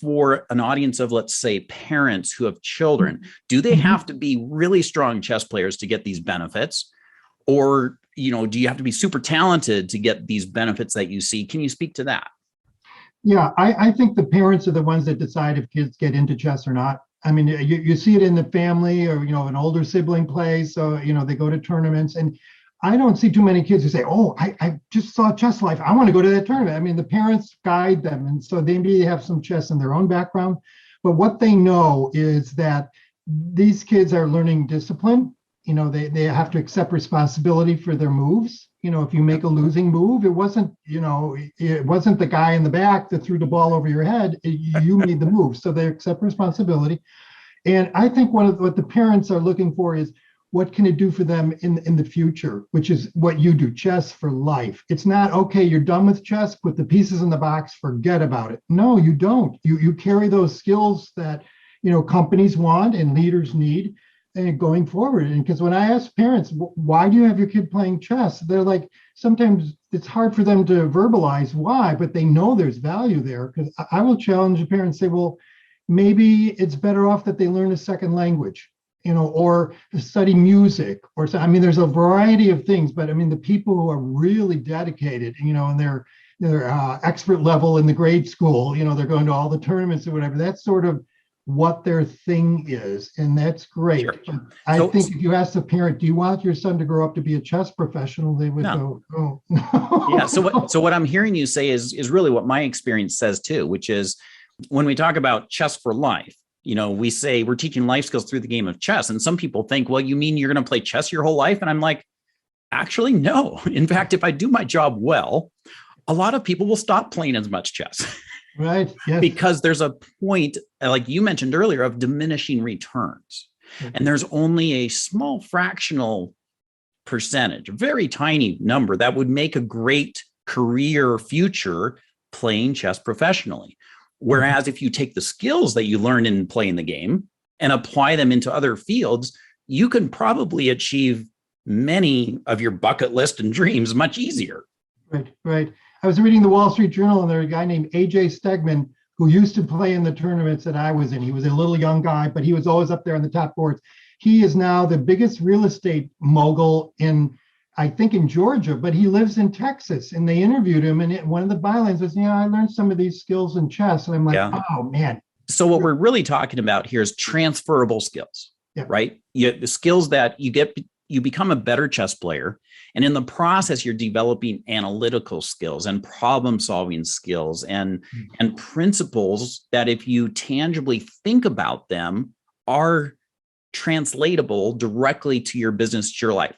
for an audience of, let's say, parents who have children, do they have to be really strong chess players to get these benefits? Or, do you have to be super talented to get these benefits that you see? Can you speak to that? Yeah, I think the parents are the ones that decide if kids get into chess or not. I mean, you see it in the family, or, an older sibling plays. So, they go to tournaments, and I don't see too many kids who say, oh, I just saw Chess4Life, I want to go to that tournament. I mean, the parents guide them. And so they maybe have some chess in their own background. But what they know is that these kids are learning discipline. They have to accept responsibility for their moves. If you make a losing move, it wasn't the guy in the back that threw the ball over your head. You made the move. So they accept responsibility. And I think what the parents are looking for is, what can it do for them in the future, which is what you do, Chess4Life. It's not, okay, you're done with chess, put the pieces in the box, forget about it. No, you don't. You carry those skills that, companies want and leaders need, and going forward. And because when I ask parents, why do you have your kid playing chess? They're like, sometimes it's hard for them to verbalize why, but they know there's value there. Because I will challenge the parents, say, well, maybe it's better off that they learn a second language, or study music, or so. I mean, there's a variety of things, but I mean, the people who are really dedicated, and they're expert level in the grade school, they're going to all the tournaments or whatever. That's sort of what their thing is, and that's great. Sure. I think if you ask the parent, do you want your son to grow up to be a chess professional, they would go, oh, no. Yeah. So what I'm hearing you say is really what my experience says too, which is, when we talk about Chess4Life, we say we're teaching life skills through the game of chess. And some people think, well, you mean you're going to play chess your whole life? And I'm like, actually, no. In fact, if I do my job well, a lot of people will stop playing as much chess. Right. Yes. Because there's a point, like you mentioned earlier, of diminishing returns. Mm-hmm. And there's only a small fractional percentage, a very tiny number, that would make a great career future playing chess professionally. Whereas if you take the skills that you learn in playing the game and apply them into other fields, you can probably achieve many of your bucket list and dreams much easier. Right. I was reading the Wall Street Journal, and there's a guy named AJ Stegman who used to play in the tournaments that I was in. He was a little young guy, but he was always up there on the top boards. He is now the biggest real estate mogul I think in Georgia, but he lives in Texas. And they interviewed him, and one of the bylines was, I learned some of these skills in chess. And I'm like, Oh, man. So what we're really talking about here is transferable skills, right? The skills that you become a better chess player. And in the process, you're developing analytical skills and problem solving skills and principles that, if you tangibly think about them, are translatable directly to your business, to your life.